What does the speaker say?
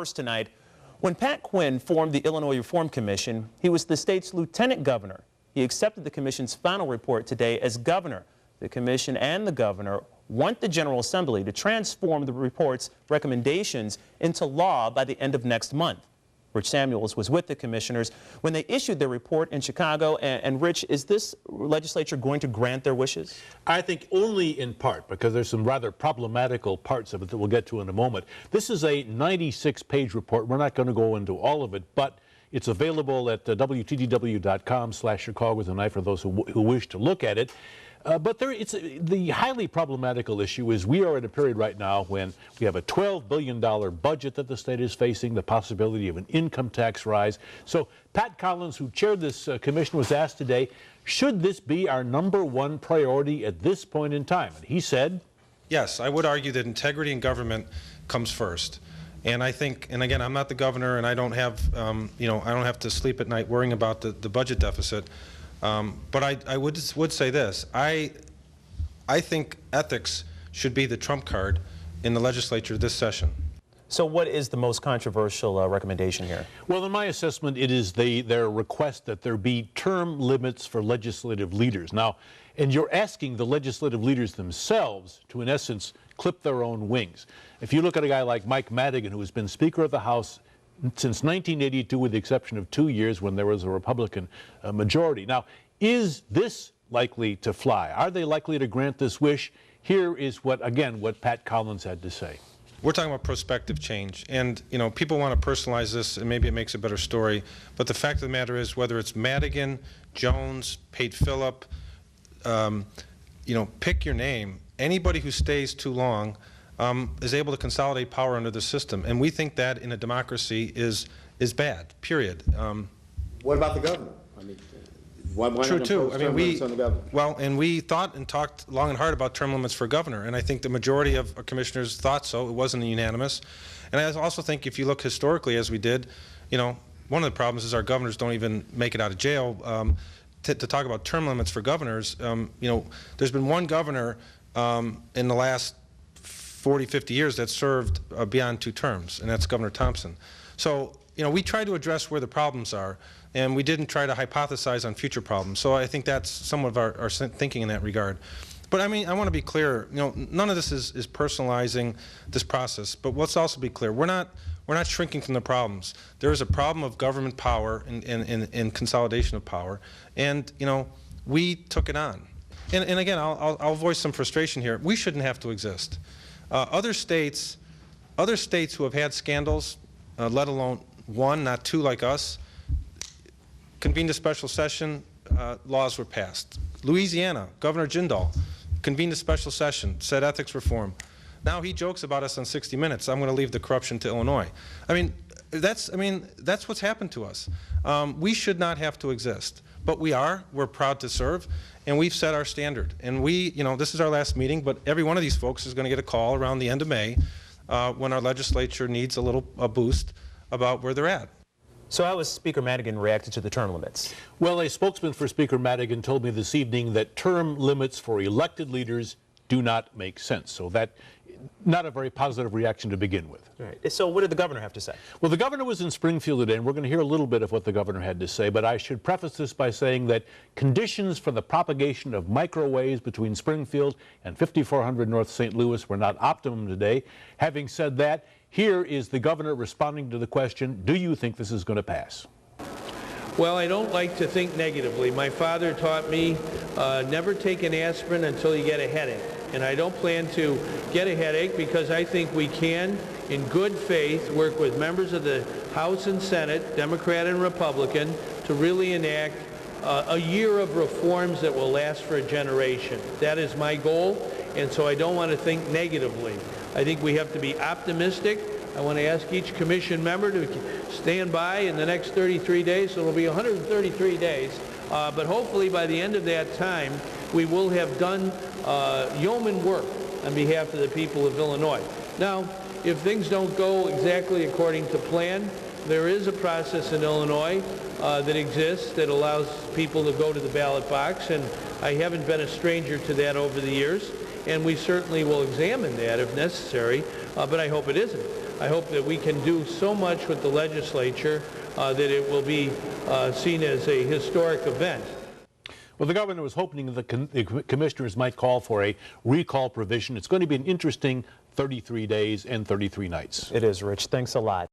First tonight, when Pat Quinn formed the Illinois Reform Commission, he was the state's lieutenant governor. He accepted the commission's final report today as governor. The commission and the governor want the General Assembly to transform the report's recommendations into law by the end of next month. Rich Samuels was with the commissioners when they issued their report in Chicago. And Rich, is this legislature going to grant their wishes? I think only in part, because there's some rather problematical parts of it that we'll get to in a moment. This is a 96-page report. We're not going to go into all of it, but it's available at WTDW.com/Chicago with a knife for those who wish to look at it. But the highly problematical issue is we are in a period right now when we have a $12 billion budget that the state is facing, the possibility of an income tax rise. So Pat Collins, who chaired this commission, was asked today, should this be our #1 priority at this point in time? And he said, yes, I would argue that integrity in government comes first. And I think, and again, I'm not the governor, and I don't have, I don't have to sleep at night worrying about the budget deficit. But I would say this. I think ethics should be the trump card in the legislature this session. So what is the most controversial recommendation here? Well, in my assessment, it is their request that there be term limits for legislative leaders. Now, and you're asking the legislative leaders themselves to, in essence, clip their own wings. If you look at a guy like Mike Madigan, who has been Speaker of the House since 1982, with the exception of 2 years when there was a Republican majority. Now, is this likely to fly? Are they likely to grant this wish? Here is what Pat Collins had to say. We're talking about prospective change, and people want to personalize this, and maybe it makes a better story. But the fact of the matter is, whether it's Madigan, Jones, Pate Phillip, pick your name. Anybody who stays too long is able to consolidate power under the system, and we think that in a democracy is bad. Period. What about the governor? I mean, why true not too. impose term limits on the governor? And we thought and talked long and hard about term limits for governor, and I think the majority of our commissioners thought so. It wasn't unanimous, and I also think if you look historically, as we did, one of the problems is our governors don't even make it out of jail. To talk about term limits for governors, there's been one governor in the last 40, 50 years that served beyond 2 terms, and that's Governor Thompson. So, we try to address where the problems are, and we didn't try to hypothesize on future problems. So I think that's some of our thinking in that regard. But I mean, I want to be clear, none of this is personalizing this process, but let's also be clear, we're not shrinking from the problems. There is a problem of government power and consolidation of power, and we took it on. And again, I'll voice some frustration here. We shouldn't have to exist. Other states who have had scandals, let alone 1, not 2 like us, convened a special session, laws were passed. Louisiana, Governor Jindal convened a special session, said ethics reform. Now he jokes about us on 60 Minutes. I'm going to leave the corruption to Illinois. I mean, that's what's happened to us. We should not have to exist, but we are. We're proud to serve, and we've set our standard. And this is our last meeting, but every one of these folks is going to get a call around the end of May when our legislature needs a boost about where they're at. So how has Speaker Madigan reacted to the term limits? Well, a spokesman for Speaker Madigan told me this evening that term limits for elected leaders do not make sense. So that, not a very positive reaction to begin with. Right. So what did the governor have to say? Well, the governor was in Springfield today, and we're going to hear a little bit of what the governor had to say, but I should preface this by saying that conditions for the propagation of microwaves between Springfield and 5400 North St. Louis were not optimum today. Having said that, here is the governor responding to the question, do you think this is going to pass? Well, I don't like to think negatively. My father taught me never take an aspirin until you get a headache. And I don't plan to get a headache because I think we can, in good faith, work with members of the House and Senate, Democrat and Republican, to really enact a year of reforms that will last for a generation. That is my goal, and so I don't want to think negatively. I think we have to be optimistic. I want to ask each commission member to stand by in the next 33 days, so it'll be 133 days. But hopefully by the end of that time, we will have done yeoman work on behalf of the people of Illinois. Now, if things don't go exactly according to plan, there is a process in Illinois that exists that allows people to go to the ballot box, and I haven't been a stranger to that over the years, and we certainly will examine that if necessary, but I hope it isn't. I hope that we can do so much with the legislature that it will be seen as a historic event. Well, the governor was hoping the commissioners might call for a recall provision. It's going to be an interesting 33 days and 33 nights. It is, Rich. Thanks a lot.